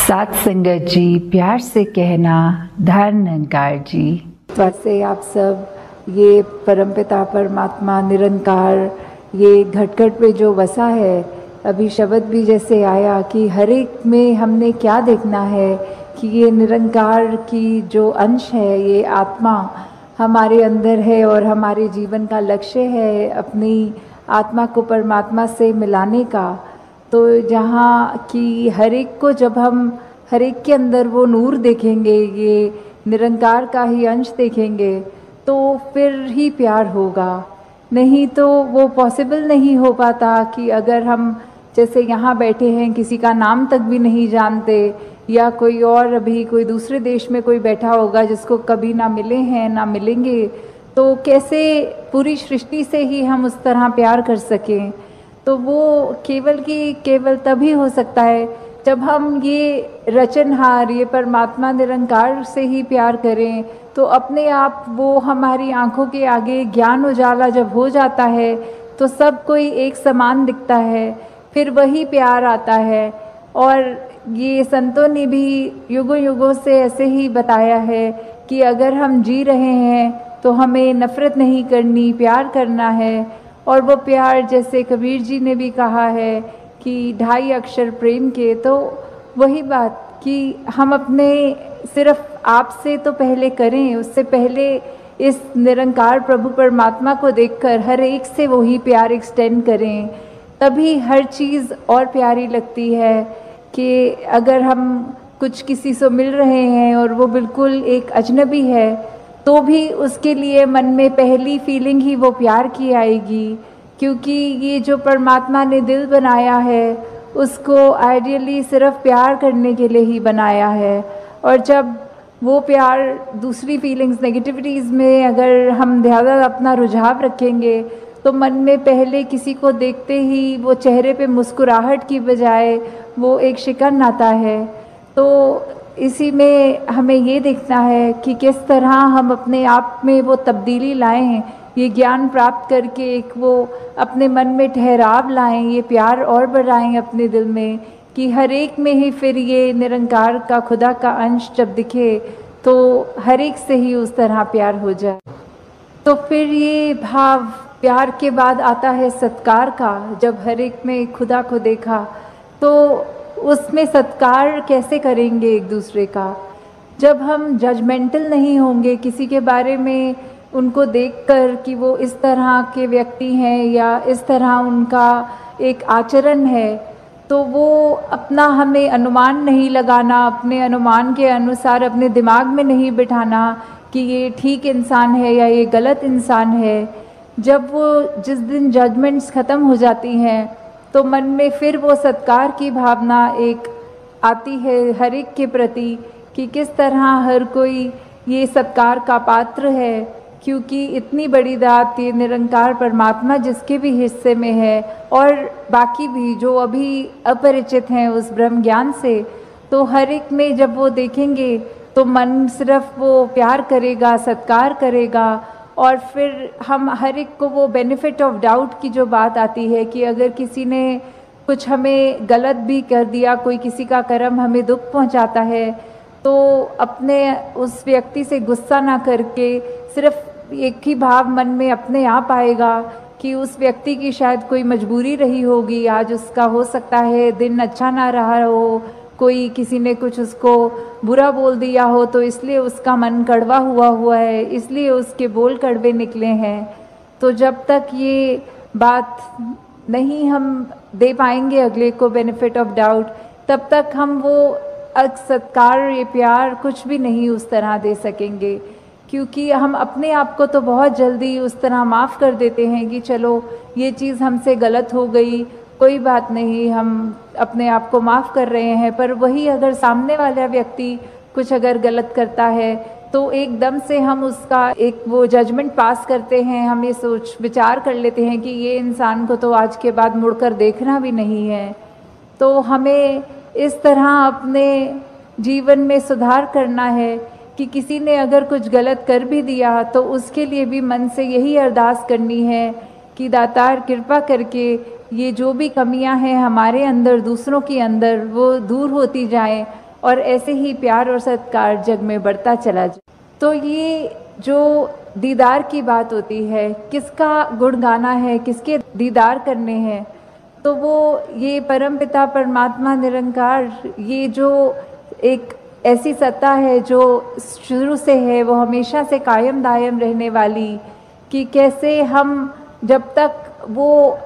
साथ संगत जी, प्यार से कहना धन निरंकार जी। वैसे आप सब ये परमपिता परमात्मा निरंकार ये घट घट पे जो बसा है, अभी शब्द भी जैसे आया कि हर एक में हमने क्या देखना है कि ये निरंकार की जो अंश है, ये आत्मा हमारे अंदर है और हमारे जीवन का लक्ष्य है अपनी आत्मा को परमात्मा से मिलाने का। तो जहाँ कि हर एक को जब हम हर एक के अंदर वो नूर देखेंगे, ये निरंकार का ही अंश देखेंगे, तो फिर ही प्यार होगा। नहीं तो वो पॉसिबल नहीं हो पाता कि अगर हम जैसे यहाँ बैठे हैं, किसी का नाम तक भी नहीं जानते, या कोई और अभी कोई दूसरे देश में कोई बैठा होगा जिसको कभी ना मिले हैं ना मिलेंगे, तो कैसे पूरी सृष्टि से ही हम उस तरह प्यार कर सकें। तो वो केवल तभी हो सकता है जब हम ये रचनहार, ये परमात्मा निरंकार से ही प्यार करें। तो अपने आप वो हमारी आंखों के आगे ज्ञान उजाला जब हो जाता है तो सब कोई एक समान दिखता है, फिर वही प्यार आता है। और ये संतों ने भी युगों युगों से ऐसे ही बताया है कि अगर हम जी रहे हैं तो हमें नफरत नहीं करनी, प्यार करना है। और वो प्यार जैसे कबीर जी ने भी कहा है कि 2.5 अक्षर प्रेम के, तो वही बात कि हम अपने सिर्फ आप से तो पहले करें, उससे पहले इस निरंकार प्रभु परमात्मा को देखकर हर एक से वही प्यार एक्सटेंड करें, तभी हर चीज़ और प्यारी लगती है। कि अगर हम कुछ किसी से मिल रहे हैं और वो बिल्कुल एक अजनबी है, तो भी उसके लिए मन में पहली फीलिंग ही वो प्यार की आएगी, क्योंकि ये जो परमात्मा ने दिल बनाया है उसको आइडियली सिर्फ प्यार करने के लिए ही बनाया है। और जब वो प्यार दूसरी फीलिंग्स, नेगेटिविटीज़ में अगर हम ज़्यादा अपना रुझाव रखेंगे, तो मन में पहले किसी को देखते ही वो चेहरे पे मुस्कुराहट की बजाय वो एक शिकन आता है। तो इसी में हमें ये देखना है कि किस तरह हम अपने आप में वो तब्दीली लाएं, ये ज्ञान प्राप्त करके एक वो अपने मन में ठहराव लाएं, ये प्यार और बढ़ाएं अपने दिल में, कि हर एक में ही फिर ये निरंकार का, खुदा का अंश जब दिखे तो हर एक से ही उस तरह प्यार हो जाए। तो फिर ये भाव प्यार के बाद आता है सत्कार का। जब हर एक में खुदा को देखा तो उसमें सत्कार कैसे करेंगे एक दूसरे का, जब हम जजमेंटल नहीं होंगे किसी के बारे में, उनको देखकर कि वो इस तरह के व्यक्ति हैं या इस तरह उनका एक आचरण है, तो वो अपना हमें अनुमान नहीं लगाना, अपने अनुमान के अनुसार अपने दिमाग में नहीं बिठाना कि ये ठीक इंसान है या ये गलत इंसान है। जब वो जिस दिन जजमेंट्स ख़त्म हो जाती हैं तो मन में फिर वो सत्कार की भावना एक आती है हर एक के प्रति, कि किस तरह हर कोई ये सत्कार का पात्र है, क्योंकि इतनी बड़ी दात ये निरंकार परमात्मा जिसके भी हिस्से में है, और बाकी भी जो अभी अपरिचित हैं उस ब्रह्म ज्ञान से, तो हर एक में जब वो देखेंगे तो मन सिर्फ वो प्यार करेगा, सत्कार करेगा। और फिर हम हर एक को वो बेनिफिट ऑफ डाउट की जो बात आती है कि अगर किसी ने कुछ हमें गलत भी कर दिया, कोई किसी का कर्म हमें दुख पहुंचाता है, तो अपने उस व्यक्ति से गुस्सा ना करके सिर्फ एक ही भाव मन में अपने आप आएगा कि उस व्यक्ति की शायद कोई मजबूरी रही होगी, आज उसका हो सकता है दिन अच्छा ना रहा हो, कोई किसी ने कुछ उसको बुरा बोल दिया हो, तो इसलिए उसका मन कड़वा हुआ है, इसलिए उसके बोल कड़वे निकले हैं। तो जब तक ये बात नहीं हम दे पाएंगे अगले को बेनिफिट ऑफ डाउट, तब तक हम वो सत्कार, ये प्यार कुछ भी नहीं उस तरह दे सकेंगे। क्योंकि हम अपने आप को तो बहुत जल्दी उस तरह माफ़ कर देते हैं कि चलो ये चीज़ हमसे गलत हो गई, कोई बात नहीं, हम अपने आप को माफ़ कर रहे हैं। पर वही अगर सामने वाला व्यक्ति कुछ अगर गलत करता है तो एकदम से हम उसका एक वो जजमेंट पास करते हैं, हम ये सोच विचार कर लेते हैं कि ये इंसान को तो आज के बाद मुड़कर देखना भी नहीं है। तो हमें इस तरह अपने जीवन में सुधार करना है कि किसी ने अगर कुछ गलत कर भी दिया तो उसके लिए भी मन से यही अरदास करनी है कि दातार कृपा करके ये जो भी कमियां हैं हमारे अंदर, दूसरों के अंदर, वो दूर होती जाएं और ऐसे ही प्यार और सत्कार जग में बढ़ता चला जाए। तो ये जो दीदार की बात होती है, किसका गुण गाना है, किसके दीदार करने हैं, तो वो ये परमपिता परमात्मा निरंकार, ये जो एक ऐसी सत्ता है जो शुरू से है, वो हमेशा से कायम दायम रहने वाली, कि कैसे हम जब तक वो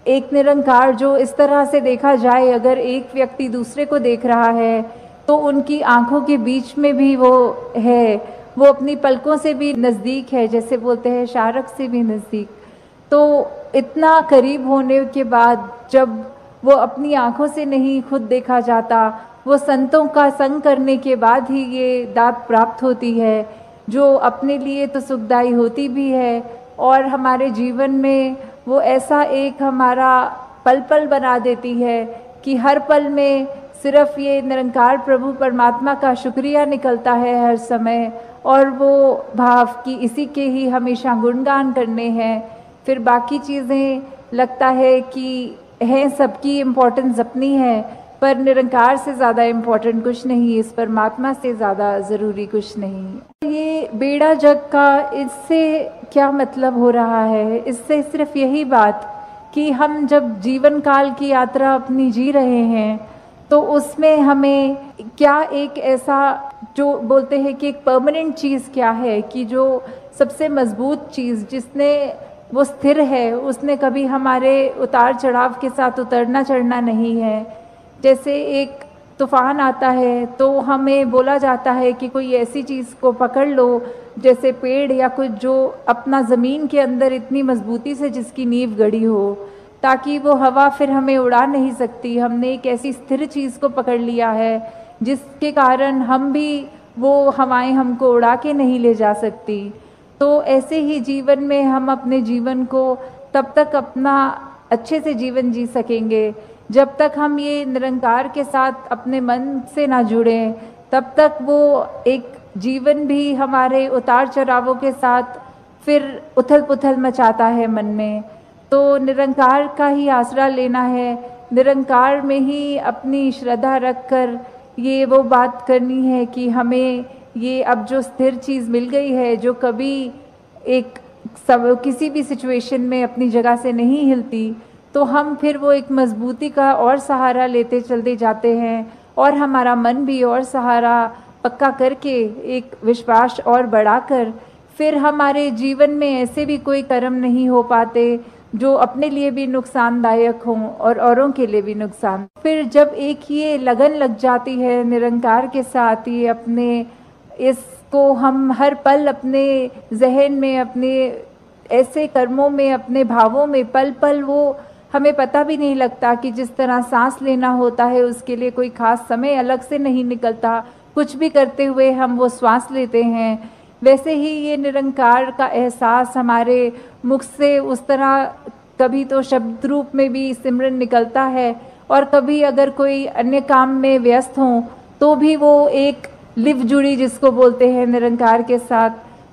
एक निरंकार जो इस तरह से देखा जाए, अगर एक व्यक्ति दूसरे को देख रहा है तो उनकी आंखों के बीच में भी वो है, वो अपनी पलकों से भी नज़दीक है, जैसे बोलते हैं शारक से भी नज़दीक। तो इतना करीब होने के बाद जब वो अपनी आंखों से नहीं खुद देखा जाता, वो संतों का संग करने के बाद ही ये दात प्राप्त होती है, जो अपने लिए तो सुखदायी होती भी है और हमारे जीवन में वो ऐसा एक हमारा पल पल बना देती है कि हर पल में सिर्फ ये निरंकार प्रभु परमात्मा का शुक्रिया निकलता है हर समय, और वो भाव कि इसी के ही हमेशा गुणगान करने हैं। फिर बाकी चीज़ें लगता है कि हैं, सबकी इम्पोर्टेंस अपनी है, पर निरंकार से ज़्यादा इम्पोर्टेंट कुछ नहीं, इस परमात्मा से ज़्यादा ज़रूरी कुछ नहीं। ये बेड़ा जग का, इससे क्या मतलब हो रहा है? इससे सिर्फ यही बात कि हम जब जीवन काल की यात्रा अपनी जी रहे हैं तो उसमें हमें क्या एक ऐसा जो बोलते हैं कि एक परमानेंट चीज़ क्या है, कि जो सबसे मजबूत चीज़ जिसने वो स्थिर है, उसने कभी हमारे उतार चढ़ाव के साथ उतरना चढ़ना नहीं है। जैसे एक तूफान आता है तो हमें बोला जाता है कि कोई ऐसी चीज़ को पकड़ लो, जैसे पेड़ या कुछ जो अपना ज़मीन के अंदर इतनी मजबूती से जिसकी नींव गड़ी हो, ताकि वो हवा फिर हमें उड़ा नहीं सकती। हमने एक ऐसी स्थिर चीज़ को पकड़ लिया है जिसके कारण हम भी, वो हवाएं हमको उड़ा के नहीं ले जा सकती। तो ऐसे ही जीवन में हम अपने जीवन को तब तक अपना अच्छे से जीवन जी सकेंगे जब तक हम ये निरंकार के साथ अपने मन से ना जुड़ें, तब तक वो एक जीवन भी हमारे उतार चढ़ावों के साथ फिर उथल पुथल मचाता है मन में। तो निरंकार का ही आसरा लेना है, निरंकार में ही अपनी श्रद्धा रखकर ये वो बात करनी है कि हमें ये अब जो स्थिर चीज़ मिल गई है, जो कभी एक सब किसी भी सिचुएशन में अपनी जगह से नहीं हिलती, तो हम फिर वो एक मजबूती का और सहारा लेते चलते जाते हैं, और हमारा मन भी और सहारा पक्का करके एक विश्वास और बढ़ाकर फिर हमारे जीवन में ऐसे भी कोई कर्म नहीं हो पाते जो अपने लिए भी नुकसानदायक हों और औरों के लिए भी नुकसान। फिर जब एक ये लगन लग जाती है निरंकार के साथ, ये अपने इसको हम हर पल अपने जहन में, अपने ऐसे कर्मों में, अपने भावों में पल पल, वो हमें पता भी नहीं लगता कि जिस तरह सांस लेना होता है उसके लिए कोई खास समय अलग से नहीं निकलता, कुछ भी करते हुए हम वो श्वास लेते हैं, वैसे ही ये निरंकार का एहसास हमारे मुख से उस तरह कभी तो शब्द रूप में भी सिमरन निकलता है, और कभी अगर कोई अन्य काम में व्यस्त हों तो भी वो एक लिव जुड़ी जिसको बोलते हैं निरंकार के साथ।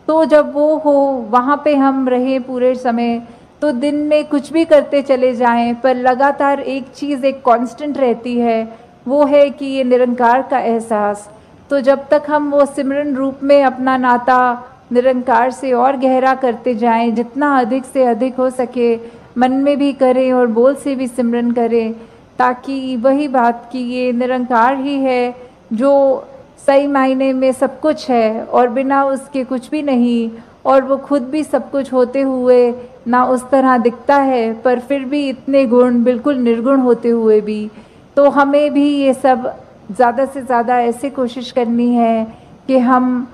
तो जब वो हो वहाँ पे हम रहें पूरे समय, तो दिन में कुछ भी करते चले जाएं, पर लगातार एक चीज़ एक कांस्टेंट रहती है, वो है कि ये निरंकार का एहसास। तो जब तक हम वो सिमरन रूप में अपना नाता निरंकार से और गहरा करते जाएं, जितना अधिक से अधिक हो सके मन में भी करें और बोल से भी सिमरन करें, ताकि वही बात कि ये निरंकार ही है जो सही मायने में सब कुछ है और बिना उसके कुछ भी नहीं, और वो खुद भी सब कुछ होते हुए ना उस तरह दिखता है, पर फिर भी इतने गुण बिल्कुल निर्गुण होते हुए भी। तो हमें भी ये सब ज़्यादा से ज़्यादा ऐसे कोशिश करनी है कि हम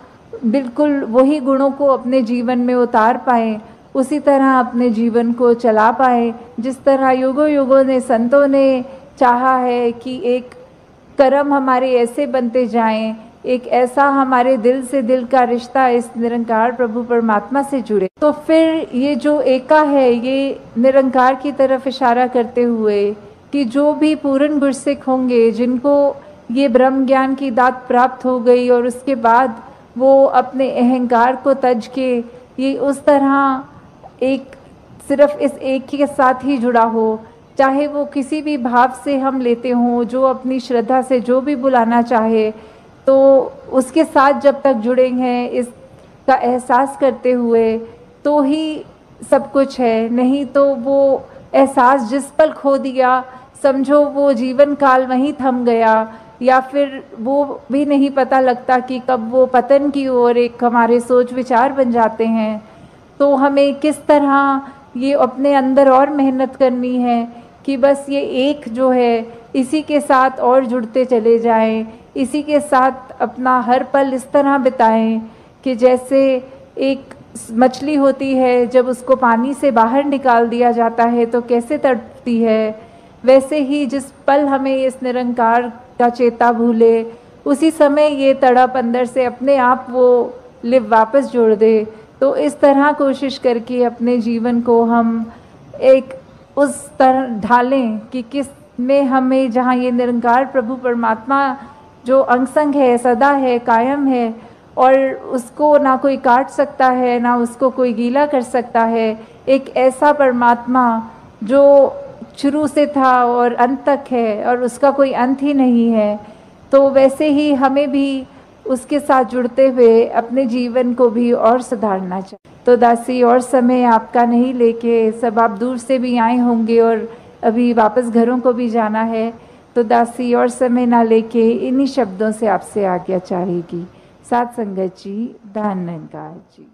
बिल्कुल वही गुणों को अपने जीवन में उतार पाएँ, उसी तरह अपने जीवन को चला पाएँ, जिस तरह युगों युगों ने संतों ने चाहा है कि एक कर्म हमारे ऐसे बनते जाएं, एक ऐसा हमारे दिल से दिल का रिश्ता इस निरंकार प्रभु परमात्मा से जुड़े। तो फिर ये जो एका है, ये निरंकार की तरफ इशारा करते हुए कि जो भी पूर्ण गुरसिक होंगे, जिनको ये ब्रह्म ज्ञान की दात प्राप्त हो गई और उसके बाद वो अपने अहंकार को तज के ये उस तरह एक सिर्फ इस एक के साथ ही जुड़ा हो, चाहे वो किसी भी भाव से हम लेते हों, जो अपनी श्रद्धा से जो भी बुलाना चाहे, तो उसके साथ जब तक जुड़े हैं इसका एहसास करते हुए तो ही सब कुछ है। नहीं तो वो एहसास जिस पल खो दिया, समझो वो जीवन काल वहीं थम गया, या फिर वो भी नहीं पता लगता कि कब वो पतन की ओर एक हमारे सोच विचार बन जाते हैं। तो हमें किस तरह ये अपने अंदर और मेहनत करनी है कि बस ये एक जो है इसी के साथ और जुड़ते चले जाएं, इसी के साथ अपना हर पल इस तरह बिताएं कि जैसे एक मछली होती है, जब उसको पानी से बाहर निकाल दिया जाता है तो कैसे तड़पती है, वैसे ही जिस पल हमें इस निरंकार का चेता भूले, उसी समय ये तड़प अंदर से अपने आप वो लिव वापस जोड़ दे। तो इस तरह कोशिश करके अपने जीवन को हम एक उस तरह ढालें कि किस में हमें, जहाँ ये निरंकार प्रभु परमात्मा जो अंग संग है, सदा है, कायम है, और उसको ना कोई काट सकता है, ना उसको कोई गीला कर सकता है। एक ऐसा परमात्मा जो शुरू से था और अंत तक है और उसका कोई अंत ही नहीं है। तो वैसे ही हमें भी उसके साथ जुड़ते हुए अपने जीवन को भी और सुधारना चाहिए। तो दासी, और समय आपका नहीं लेके, सब आप दूर से भी आए होंगे और अभी वापस घरों को भी जाना है, तो दासी और समय ना लेके इन्हीं शब्दों से आपसे आज्ञा चाहेगी। साथ संगत जी, धन निरंकार जी।